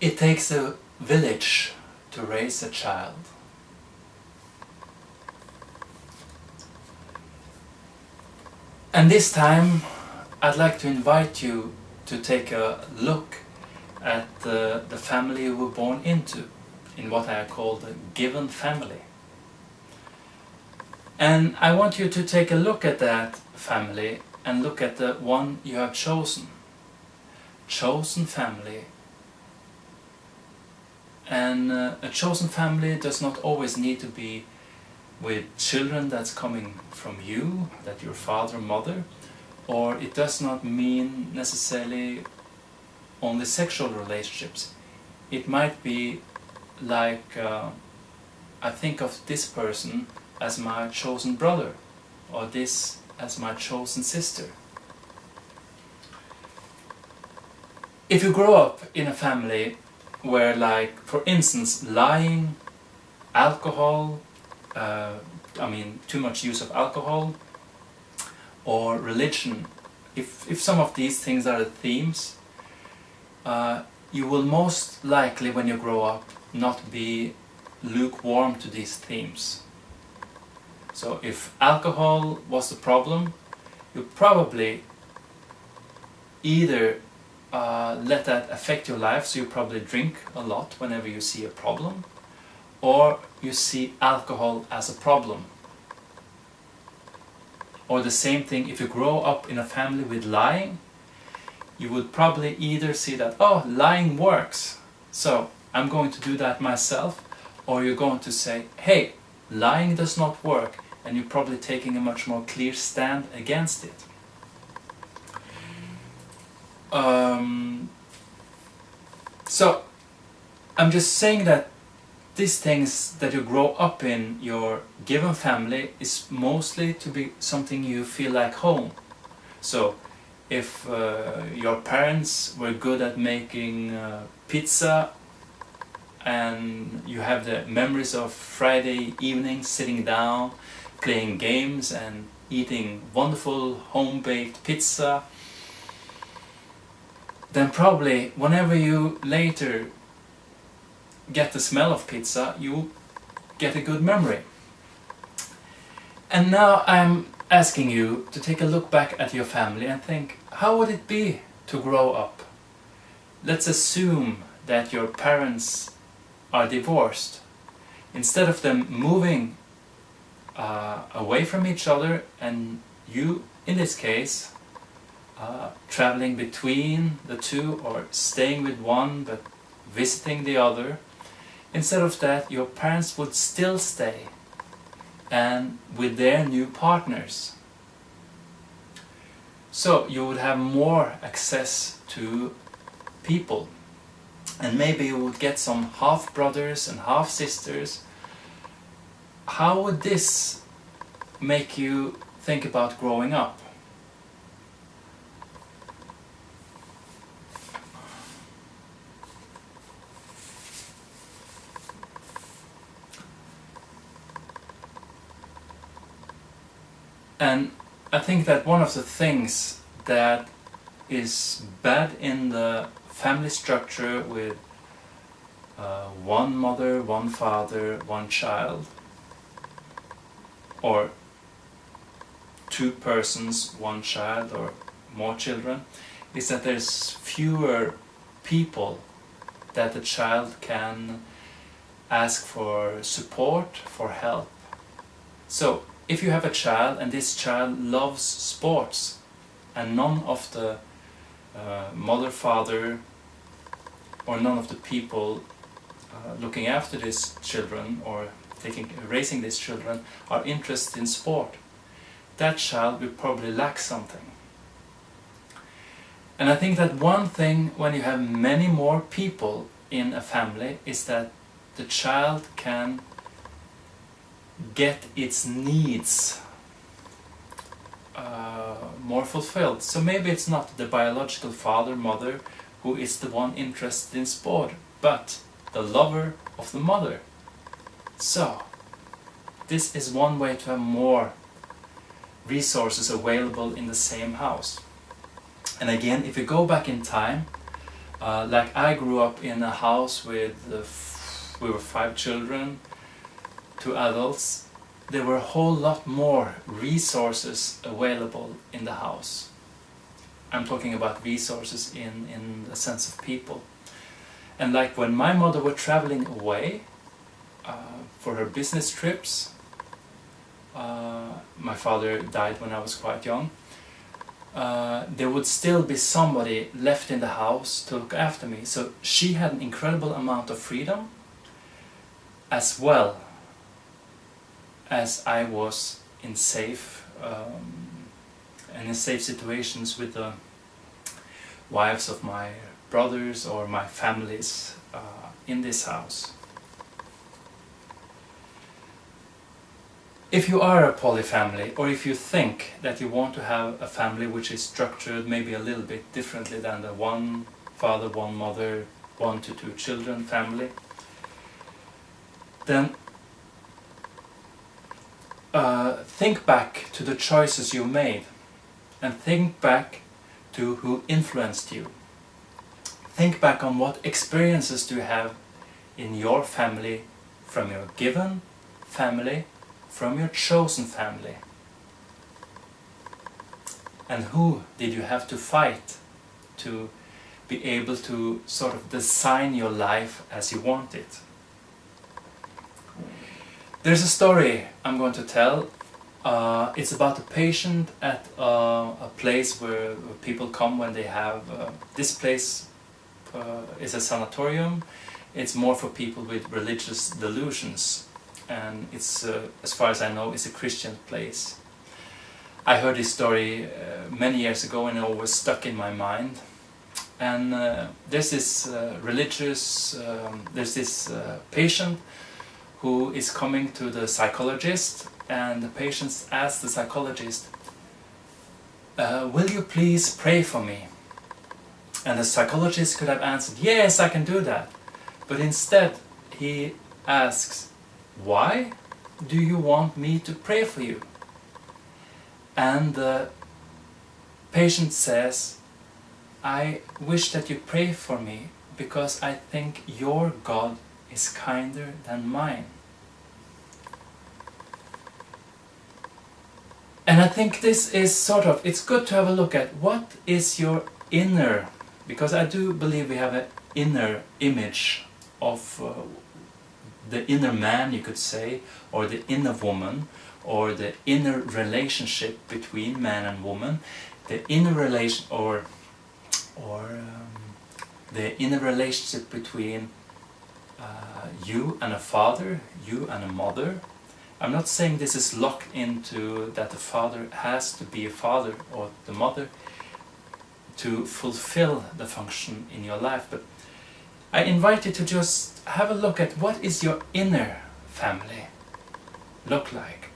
It takes a village to raise a child. And this time I'd like to invite you to take a look at the family you were born into, in what I call the given family. And I want you to take a look at that family and look at the one you have chosen. Chosen family. And a chosen family does not always need to be with children that's coming from you, that your father or mother, or it does not mean necessarily only sexual relationships. It might be like, I think of this person as my chosen brother, or this as my chosen sister. If you grow up in a family where, like, for instance, lying, alcohol, too much use of alcohol, or religion, if some of these things are the themes, you will most likely, when you grow up, not be lukewarm to these themes. So if alcohol was the problem, you probably either let that affect your life, so you probably drink a lot whenever you see a problem, or you see alcohol as a problem. Or the same thing, if you grow up in a family with lying, you would probably either see that, oh, lying works, so I'm going to do that myself, or you're going to say, hey, lying does not work, and you're probably taking a much more clear stand against it. So I'm just saying that these things that you grow up in your given family is mostly to be something you feel like home. So if your parents were good at making pizza, and you have the memories of Friday evening sitting down, playing games and eating wonderful home-baked pizza, then probably whenever you later get the smell of pizza, you get a good memory. And now I'm asking you to take a look back at your family and think, how would it be to grow up? Let's assume that your parents are divorced. Instead of them moving away from each other, and you, in this case, traveling between the two, or staying with one but visiting the other, instead of that, your parents would still stay and with their new partners. So you would have more access to people, and maybe you would get some half brothers and half sisters. How would this make you think about growing up? And I think that one of the things that is bad in the family structure with one mother, one father, one child, or two persons, one child, or more children, is that there's fewer people that the child can ask for support, for help. So if you have a child and this child loves sports, and none of the mother, father, or none of the people looking after these children or raising these children are interested in sport, that child will probably lack something. And I think that one thing when you have many more people in a family is that the child can get its needs more fulfilled. So maybe it's not the biological father, mother who is the one interested in sport, but the lover of the mother. So this is one way to have more resources available in the same house. And again, if you go back in time, Like I grew up in a house with we were 5 children, 2 adults. There were a whole lot more resources available in the house. I'm talking about resources in the sense of people. And like when my mother was traveling away for her business trips, my father died when I was quite young, there would still be somebody left in the house to look after me. So she had an incredible amount of freedom, as well as I was in safe situations with the wives of my brothers or my families in this house. If you are a poly family, or if you think that you want to have a family which is structured maybe a little bit differently than the 1 father, 1 mother, 1 to 2 children family, then think back to the choices you made, and think back to who influenced you. Think back on what experiences do you have in your family, from your given family, from your chosen family. And who did you have to fight to be able to sort of design your life as you want it? There's a story I'm going to tell. It's about a patient at a place where people come when they have... this place is a sanatorium. It's more for people with religious delusions. And it's, as far as I know, it's a Christian place. I heard this story many years ago and it always stuck in my mind. And there's this patient who is coming to the psychologist, and the patient asks the psychologist, will you please pray for me? And the psychologist could have answered, yes, I can do that. But instead he asks, why do you want me to pray for you? And the patient says, I wish that you pray for me because I think your God is kinder than mine. And I think this is sort of, it's good to have a look at what is your inner, because I do believe we have an inner image of the inner man, you could say, or the inner woman, or the inner relationship between man and woman, the inner relation, or the inner relationship between you and a father, you and a mother. I'm not saying this is locked into that the father has to be a father or the mother to fulfill the function in your life, but I invite you to just have a look at what is your inner family look like.